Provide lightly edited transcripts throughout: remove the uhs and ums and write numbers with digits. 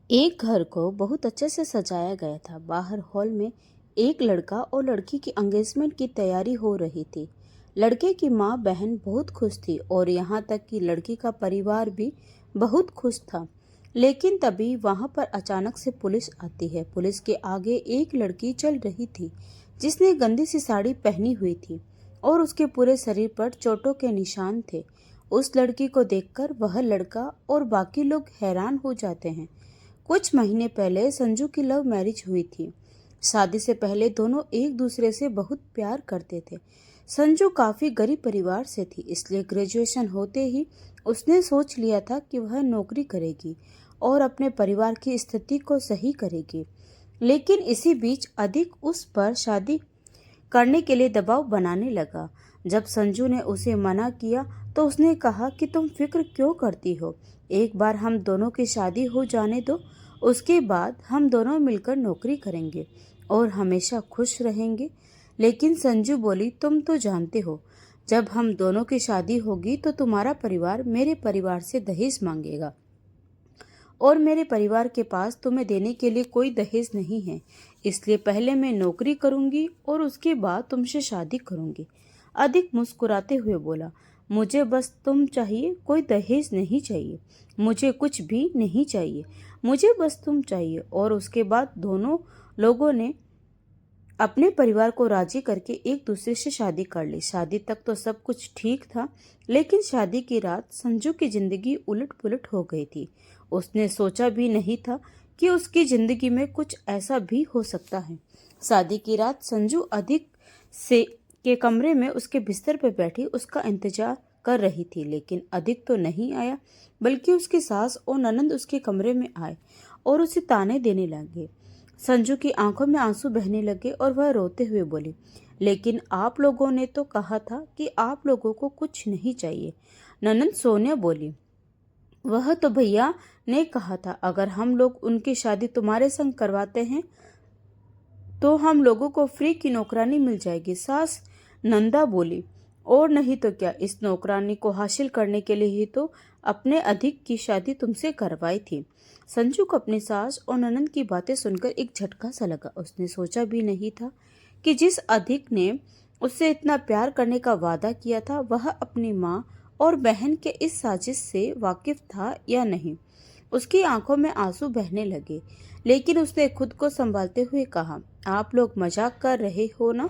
एक घर को बहुत अच्छे से सजाया गया था। बाहर हॉल में एक लड़का और लड़की की एंगेजमेंट की तैयारी हो रही थी। लड़के की माँ बहन बहुत खुश थी और यहाँ तक कि लड़की का परिवार भी बहुत खुश था। लेकिन तभी वहाँ पर अचानक से पुलिस आती है। पुलिस के आगे एक लड़की चल रही थी जिसने गंदी सी साड़ी पहनी हुई थी और उसके पूरे शरीर पर चोटों के निशान थे। उस लड़की को देखकर वह लड़का और बाकी लोग हैरान हो जाते हैं। कुछ महीने पहले संजू की लव मैरिज हुई थी। शादी से पहले दोनों एक दूसरे से बहुत प्यार करते थे। संजू काफी गरीब परिवार से थी, इसलिए ग्रेजुएशन होते ही उसने सोच लिया था कि वह नौकरी करेगी और अपने परिवार की स्थिति को सही करेगी। लेकिन इसी बीच अधिक उस पर शादी करने के लिए दबाव बनाने लगा। जब संजू ने उसे मना किया तो उसने कहा कि तुम फिक्र क्यों करती हो, एक बार हम दोनों की शादी हो जाने दो, उसके बाद हम दोनों मिलकर नौकरी करेंगे और हमेशा खुश रहेंगे। लेकिन संजू बोली, तुम तो जानते हो, जब हम दोनों की शादी होगी तो तुम्हारा परिवार मेरे परिवार से दहेज मांगेगा और मेरे परिवार के पास तुम्हें देने के लिए कोई दहेज नहीं है। इसलिए पहले मैं नौकरी करूंगी और उसके बाद तुमसे शादी करूंगी। अधिक मुस्कुराते हुए बोला, मुझे बस तुम चाहिए, कोई दहेज नहीं चाहिए, मुझे कुछ भी नहीं चाहिए, मुझे बस तुम चाहिए। और उसके बाद दोनों लोगों ने अपने परिवार को राजी करके एक दूसरे से शादी कर ली। शादी तक तो सब कुछ ठीक था, लेकिन शादी की रात संजू की जिंदगी उलट पुलट हो गई थी। उसने सोचा भी नहीं था कि उसकी जिंदगी में कुछ ऐसा भी हो सकता है। शादी की रात संजू अधिक से के कमरे में उसके बिस्तर पर बैठी उसका इंतजार कर रही थी, लेकिन अधिक तो नहीं आया, बल्कि उसकी सास और ननंद उसके कमरे में आए और उसे ताने देने लगे। संजू की आंखों में आंसू बहने लगे और वह रोते हुए बोली, लेकिन आप लोगों ने तो कहा था कि आप लोगों को कुछ नहीं चाहिए। ननंद सोनिया बोली, वह तो भैया ने कहा था अगर हम लोग उनकी शादी तुम्हारे संग करवाते हैं तो हम लोगों को फ्री की नौकरानी मिल जाएगी। सास नंदा बोली, और नहीं तो क्या, इस नौकरानी को हासिल करने के लिए ही तो अपने अधिक की शादी तुमसे करवाई थी। संजू को अपनी सास और ननंद की बातें सुनकर एक झटका सा लगा। उसने सोचा भी नहीं था कि जिस अधिक ने उससे इतना प्यार करने का वादा किया था वह अपनी माँ और बहन के इस साजिश से वाकिफ था या नहीं। उसकी आंखों में आंसू बहने लगे, लेकिन उसने खुद को संभालते हुए कहा, आप लोग मजाक कर रहे हो ना,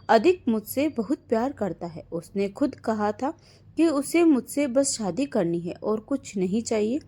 अधिक मुझसे बहुत प्यार करता है। उसने खुद कहा था कि उसे मुझसे बस शादी करनी है और कुछ नहीं चाहिए।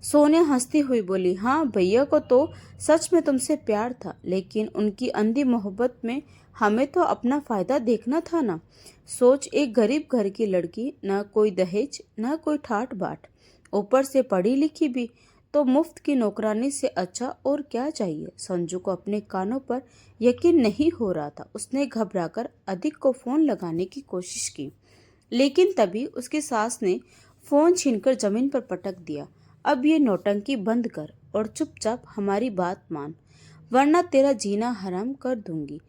सोनिया हंसती हुई बोली, हाँ भैया को तो सच में तुमसे प्यार था, लेकिन उनकी अंधी मोहब्बत में हमें तो अपना फायदा देखना था ना। सोच, एक गरीब घर की लड़की, न कोई दहेज न कोई ठाट बाट, ऊपर से पढ़ी लिखी भी, तो मुफ्त की नौकरानी से अच्छा और क्या चाहिए। संजू को अपने कानों पर यकीन नहीं हो रहा था। उसने घबराकर अधिक को फोन लगाने की कोशिश की, लेकिन तभी उसकी सास ने फोन छीनकर जमीन पर पटक दिया। अब ये नौटंकी बंद कर और चुपचाप हमारी बात मान, वरना तेरा जीना हराम कर दूंगी।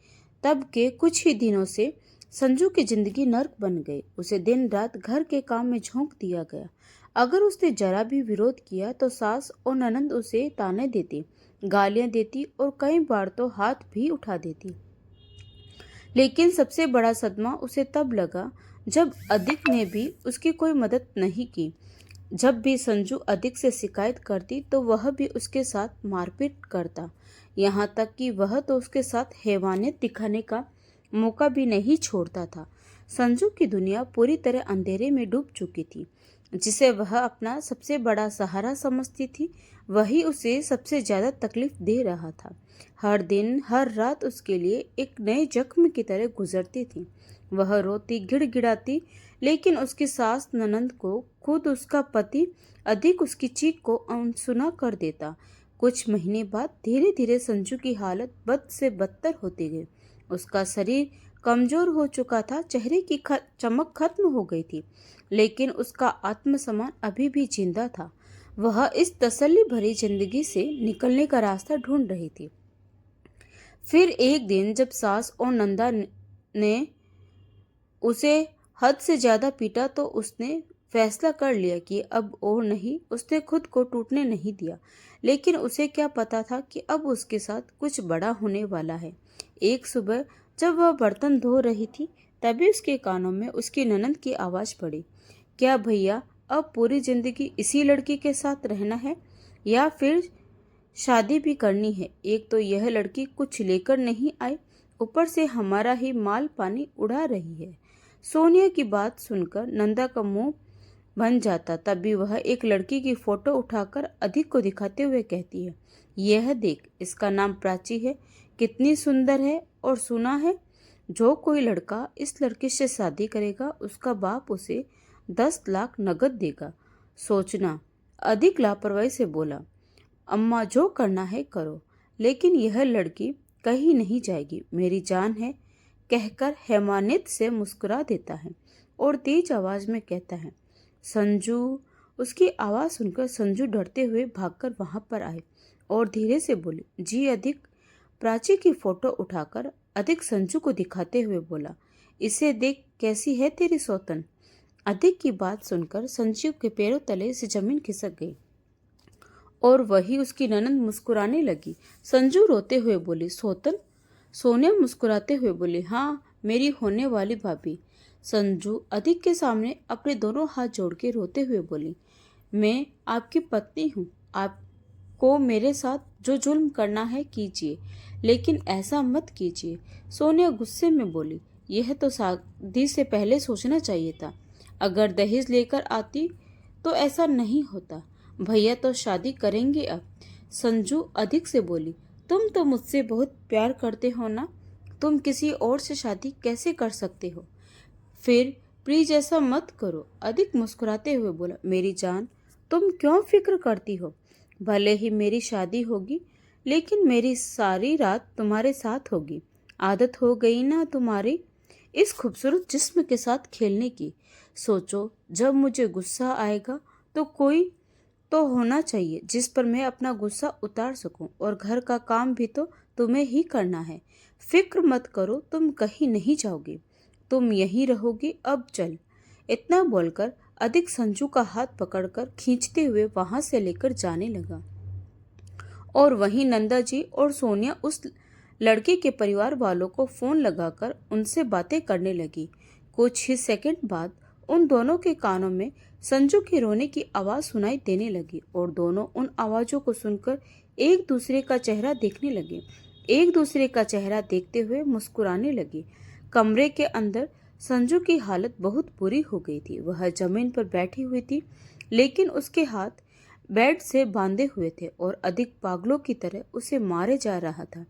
तब के कुछ ही दिनों से संजू की जिंदगी नर्क बन गई। उसे दिन रात घर के काम में झोंक दिया गया। अगर उसने जरा भी विरोध किया तो सास और ननंद उसे ताने देती, गालियां देती और कई बार तो हाथ भी उठा देती। लेकिन सबसे बड़ा सदमा उसे तब लगा जब अधिक ने भी उसकी कोई मदद नहीं की। जब भी संजू अधिक से शिकायत करती तो वह भी उसके साथ मारपीट करता, यहाँ तक कि वह तो उसके साथ हैवानियत दिखाने का मौका भी नहीं छोड़ता था। संजू की दुनिया पूरी तरह अंधेरे में डूब चुकी थी। जिसे वह अपना सबसे बड़ा सहारा समझती थी, वही उसे सबसे ज्यादा तकलीफ दे रहा था। हर दिन हर रात उसके लिए एक नए जख्म की तरह गुजरती थी। वह रोती गिड़गिड़ाती, लेकिन उसकी सास ननंद को खुद उसका पति अधिक उसकी चीख को अनसुना कर देता। कुछ महीने बाद धीरे धीरे संजू की हालत बद से बदतर होती गई। उसका शरीर कमजोर हो चुका था, चेहरे की चमक खत्म हो गई थी, लेकिन उसका आत्मसम्मान अभी भी जिंदा था। वह इस तसल्ली भरी जिंदगी से निकलने का रास्ता ढूंढ रही थी। फिर एक दिन जब सास और नंदा ने उसे हद से ज्यादा पीटा तो उसने फैसला कर लिया कि अब और नहीं, उसने खुद को टूटने नहीं दिया। लेकिन उसे क्या पता था कि अब उसके साथ कुछ बड़ा होने वाला है। एक सुबह जब वह बर्तन धो रही थी, तभी उसके कानों में उसकी ननद की आवाज़ पड़ी। क्या भैया अब पूरी जिंदगी इसी लड़की के साथ रहना है या फिर शादी भी करनी है? एक तो यह लड़की कुछ लेकर नहीं आई, ऊपर से हमारा ही माल पानी उड़ा रही है। सोनिया की बात सुनकर नंदा का मुंह बन जाता। तभी वह एक लड़की की फोटो उठाकर अधिक को दिखाते हुए कहती है, यह देख, इसका नाम प्राची है, कितनी सुंदर है। और सुना है, जो कोई लड़का इस लड़की से शादी करेगा उसका बाप उसे 10 लाख नगद देगा। सोचना। अधिक लापरवाही से बोला, अम्मा जो करना है करो, लेकिन यह लड़की कहीं नहीं जाएगी, मेरी जान है, कहकर हैमानित से मुस्कुरा देता है और तेज आवाज में कहता है, संजू। उसकी आवाज़ सुनकर संजू डरते हुए भागकर वहां पर आए और धीरे से बोले, जी अधिक। प्राची की फोटो उठाकर अधिक संजू को दिखाते हुए बोला, इसे देख, कैसी है तेरी सौतन। अधिक की बात सुनकर संजू के पैरों तले से जमीन खिसक गई और वही उसकी ननद मुस्कुराने लगी। संजू रोते हुए बोली, सौतन? सोनिया मुस्कुराते हुए बोली, हाँ, मेरी होने वाली भाभी। संजू अधिक के सामने अपने दोनों हाथ जोड़ के रोते हुए बोली, मैं आपकी पत्नी हूँ, आपको मेरे साथ जो जुल्म करना है कीजिए, लेकिन ऐसा मत कीजिए। सोनिया गुस्से में बोली, यह तो शादी से पहले सोचना चाहिए था। अगर दहेज लेकर आती तो ऐसा नहीं होता। भैया तो शादी करेंगे अब। संजू अधिक से बोली, तुम तो मुझसे बहुत प्यार करते हो ना, तुम किसी और से शादी कैसे कर सकते हो? फिर प्लीज ऐसा मत करो। अधिक मुस्कुराते हुए बोला, मेरी जान, तुम क्यों फिक्र करती हो? भले ही मेरी शादी होगी, लेकिन मेरी सारी रात तुम्हारे साथ होगी। आदत हो गई ना तुम्हारी इस खूबसूरत जिस्म के साथ खेलने की। सोचो, जब मुझे गुस्सा आएगा तो कोई तो होना चाहिए जिस पर मैं अपना गुस्सा उतार सकूं, और घर का काम भी तो तुम्हें ही करना है। फिक्र मत करो, तुम कहीं नहीं जाओगी, तुम यहीं रहोगी। अब चल। इतना बोलकर अधिक संजू का हाथ पकड़कर खींचते हुए वहां से लेकर जाने लगा और वहीं नंदा जी और सोनिया उस लड़के के परिवार वालों को फोन लगाकर उनसे बातें करने लगी। कुछ ही सेकंड बाद उन दोनों के कानों में संजू के रोने की आवाज सुनाई देने लगी और दोनों उन आवाजों को सुनकर एक दूसरे का चेहरा देखने लगे। एक दूसरे का चेहरा देखते हुए मुस्कुराने लगे। कमरे के अंदर संजू की हालत बहुत बुरी हो गई थी। वह जमीन पर बैठी हुई थी, लेकिन उसके हाथ बेड से बांधे हुए थे और अधिक पागलों की तरह उसे मारे जा रहा था।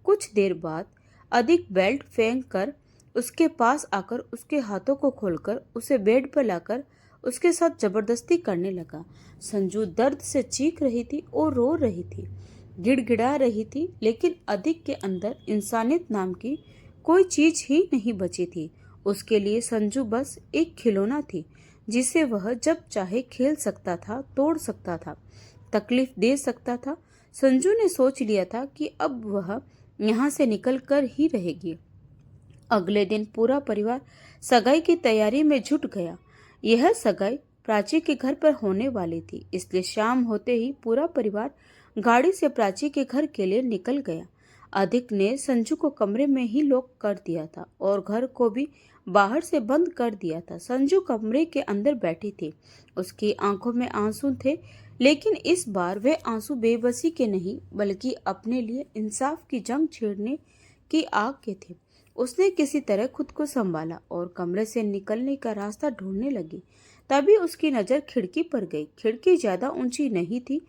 कुछ देर बाद अधिक बेल्ट फेंक कर उसके पास आकर उसके हाथों को खोलकर उसे बेड पर लाकर उसके साथ जबरदस्ती करने लगा। संजू दर्द से चीख रही थी और रो रही थी, गिड़गिड़ा रही थी, लेकिन अधिक के अंदर इंसानियत नाम की कोई चीज ही नहीं बची थी। उसके लिए संजू बस एक खिलौना थी जिसे वह जब चाहे खेल सकता था, तोड़ सकता था, तकलीफ दे सकता था। संजू ने सोच लिया था कि अब वह यहाँ से निकल कर ही रहेगी। अगले दिन पूरा परिवार सगाई की तैयारी में जुट गया। यह सगाई प्राची के घर पर होने वाली थी, इसलिए शाम होते ही पूरा परिवार गाड़ी से प्राची के घर के लिए निकल गया। अधिक ने संजू को कमरे में ही लॉक कर दिया था और घर को भी बाहर से बंद कर दिया था। संजू कमरे के अंदर बैठी थी, उसकी आंखों में आंसू थे, लेकिन इस बार वे आंसू बेबसी के नहीं बल्कि अपने लिए इंसाफ की जंग छेड़ने की आग के थे। उसने किसी तरह खुद को संभाला और कमरे से निकलने का रास्ता ढूंढने लगी। तभी उसकी नजर खिड़की पर गई। खिड़की ज्यादा ऊंची नहीं थी,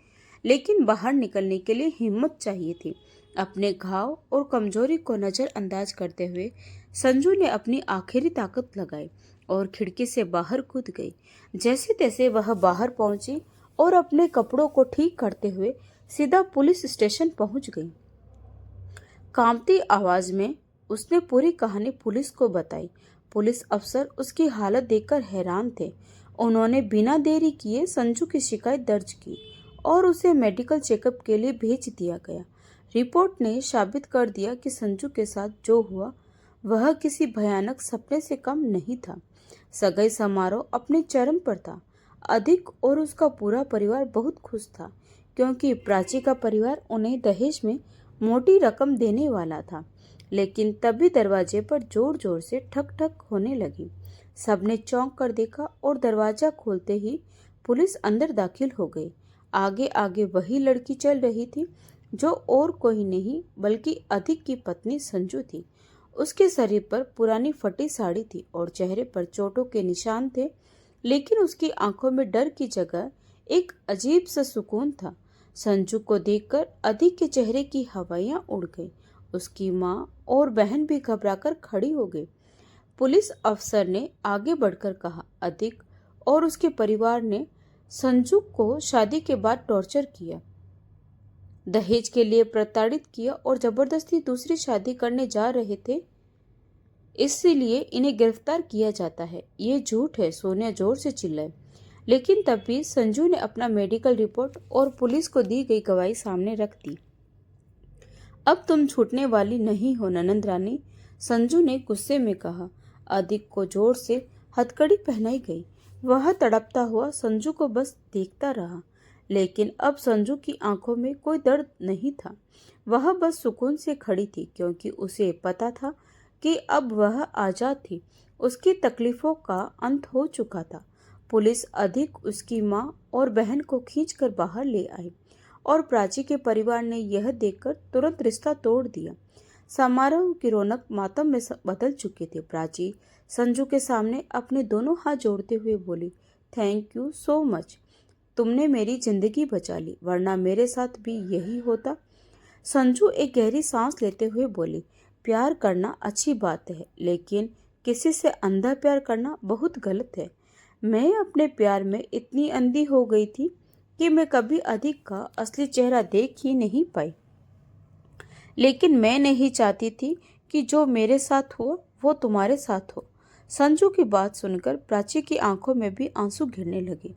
लेकिन बाहर निकलने के लिए हिम्मत चाहिए थी। अपने घाव और कमजोरी को नजरअंदाज करते हुए संजू ने अपनी आखिरी ताकत लगाई और खिड़की से बाहर कूद गई। जैसे तैसे वह बाहर पहुंची और अपने कपड़ों को ठीक करते हुए सीधा पुलिस स्टेशन पहुंच गई। कांपती आवाज में उसने पूरी कहानी पुलिस को बताई। पुलिस अफसर उसकी हालत देखकर हैरान थे। उन्होंने बिना देरी किए संजू की शिकायत दर्ज की और उसे मेडिकल चेकअप के लिए भेज दिया गया। रिपोर्ट ने साबित कर दिया कि संजू के साथ जो हुआ वह किसी भयानक सपने से कम नहीं था। सगाई समारोह अपने चरम पर था। अधिक और उसका पूरा परिवार बहुत खुश था क्योंकि प्राची का परिवार उन्हें दहेज में मोटी रकम देने वाला था। लेकिन तभी दरवाजे पर जोर जोर से ठक ठक होने लगी। सबने चौंक कर देखा और दरवाजा खोलते ही पुलिस अंदर दाखिल हो गई। आगे आगे वही लड़की चल रही थी जो और कोई नहीं बल्कि अधिक की पत्नी संजू थी। उसके शरीर पर पुरानी फटी साड़ी थी और चेहरे पर चोटों के निशान थे, लेकिन उसकी आंखों में डर की जगह एक अजीब सा सुकून था। संजू को देखकर अधिक के चेहरे की हवाइयां उड़ गई। उसकी माँ और बहन भी घबराकर खड़ी हो गई। पुलिस अफसर ने आगे बढ़कर कहा, अधिक और उसके परिवार ने संजू को शादी के बाद टॉर्चर किया, दहेज के लिए प्रताड़ित किया और जबरदस्ती दूसरी शादी करने जा रहे थे, इसलिए इन्हें गिरफ्तार किया जाता है। ये झूठ है, सोनिया जोर से चिल्लाई। लेकिन तब भी संजू ने अपना मेडिकल रिपोर्ट और पुलिस को दी गई गवाही सामने रख दी। अब तुम छूटने वाली नहीं हो ननद रानी, संजू ने गुस्से में कहा। अधिक को जोर से हथकड़ी पहनाई गई। वह तड़पता हुआ संजू को बस देखता रहा, लेकिन अब संजू की आंखों में कोई दर्द नहीं था। वह बस सुकून से खड़ी थी क्योंकि उसे पता था कि अब वह आजाद थी। उसकी तकलीफों का अंत हो चुका था। पुलिस अधिक, उसकी माँ और बहन को खींचकर बाहर ले आई और प्राची के परिवार ने यह देखकर तुरंत रिश्ता तोड़ दिया। समारोह की रौनक मातम में बदल चुकी थी। प्राची संजू के सामने अपने दोनों हाथ जोड़ते हुए बोली, थैंक यू सो मच, तुमने मेरी जिंदगी बचा ली, वरना मेरे साथ भी यही होता। संजू एक गहरी सांस लेते हुए बोली, प्यार करना अच्छी बात है, लेकिन किसी से अंधा प्यार करना बहुत गलत है। मैं अपने प्यार में इतनी अंधी हो गई थी कि मैं कभी अधिक का असली चेहरा देख ही नहीं पाई। लेकिन मैं नहीं चाहती थी कि जो मेरे साथ हो वो तुम्हारे साथ हो। संजू की बात सुनकर प्राची की आंखों में भी आंसू गिरने लगे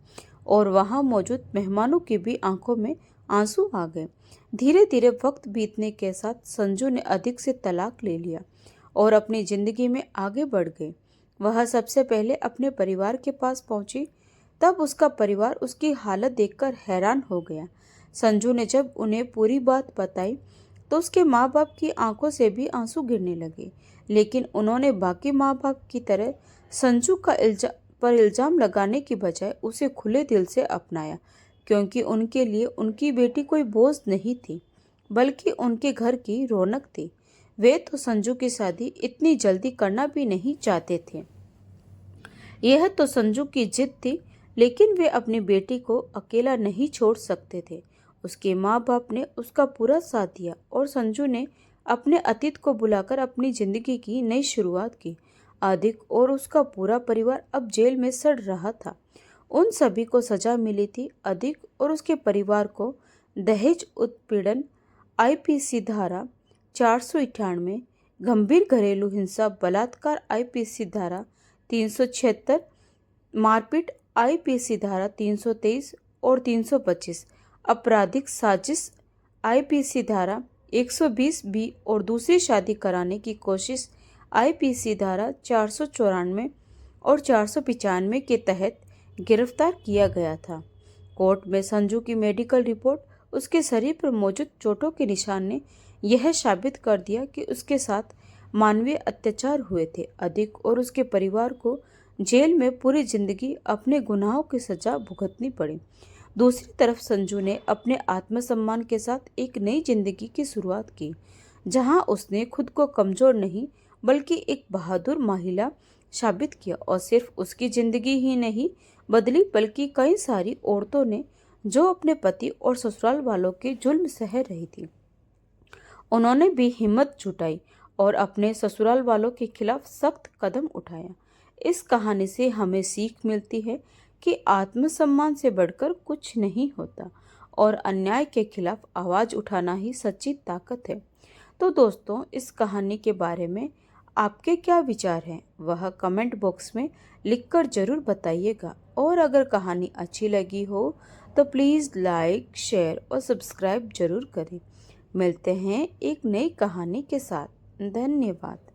और वहां मौजूद मेहमानों की भी आंखों में आंसू आ गए। धीरे धीरे वक्त बीतने के साथ संजू ने अधिक से तलाक ले लिया और अपनी जिंदगी में आगे बढ़ गई। वह सबसे पहले अपने परिवार के पास पहुंची, तब उसका परिवार उसकी हालत देखकर हैरान हो गया। संजू ने जब उन्हें पूरी बात बताई तो उसके माँ बाप की आंखों से भी आंसू गिरने लगे, लेकिन उन्होंने बाकी माँ बाप की तरह संजू का इल्जाम लगाने की बजाय उसे खुले दिल से अपनाया, क्योंकि उनके लिए उनकी बेटी कोई बोझ नहीं थी बल्कि उनके घर की रौनक थी। वे तो संजू की शादी इतनी जल्दी करना भी नहीं चाहते थे। यह तो संजू की जिद थी, लेकिन वे अपनी बेटी को अकेला नहीं छोड़ सकते थे। उसके माँ बाप ने उसका पूरा साथ दिया और संजू ने अपने अतीत को बुलाकर अपनी जिंदगी की नई शुरुआत की। अधिक और उसका पूरा परिवार अब जेल में सड़ रहा था। उन सभी को सजा मिली थी। अधिक और उसके परिवार को दहेज उत्पीड़न आईपीसी धारा 498, गंभीर घरेलू हिंसा बलात्कार आईपीसी धारा 376, मारपीट आईपीसी धारा 323 और 325, आपराधिक साजिश आईपीसी धारा 120 बी और दूसरी शादी कराने की कोशिश आईपीसी धारा 494 और 495 के तहत गिरफ्तार किया गया था। कोर्ट में संजू की मेडिकल रिपोर्ट, उसके शरीर पर मौजूद चोटों के निशान ने यह साबित कर दिया कि उसके साथ मानवीय अत्याचार हुए थे। अधिक और उसके परिवार को जेल में पूरी जिंदगी अपने गुनाहों की सजा भुगतनी पड़ी। दूसरी तरफ संजू ने अपने आत्मसम्मान के साथ एक नई जिंदगी की शुरुआत की, जहां उसने खुद को कमजोर नहीं बल्कि एक बहादुर महिला साबित किया। और सिर्फ उसकी जिंदगी ही नहीं बदली, बल्कि कई सारी औरतों ने जो अपने पति और ससुराल वालों के जुल्म सह रही थी, उन्होंने भी हिम्मत जुटाई और अपने ससुराल वालों के खिलाफ सख्त कदम उठाया। इस कहानी से हमें सीख मिलती है कि आत्मसम्मान से बढ़कर कुछ नहीं होता और अन्याय के खिलाफ आवाज उठाना ही सच्ची ताकत है। तो दोस्तों, इस कहानी के बारे में आपके क्या विचार हैं वह कमेंट बॉक्स में लिखकर जरूर बताइएगा। और अगर कहानी अच्छी लगी हो तो प्लीज़ लाइक, शेयर और सब्सक्राइब जरूर करें। मिलते हैं एक नई कहानी के साथ। धन्यवाद।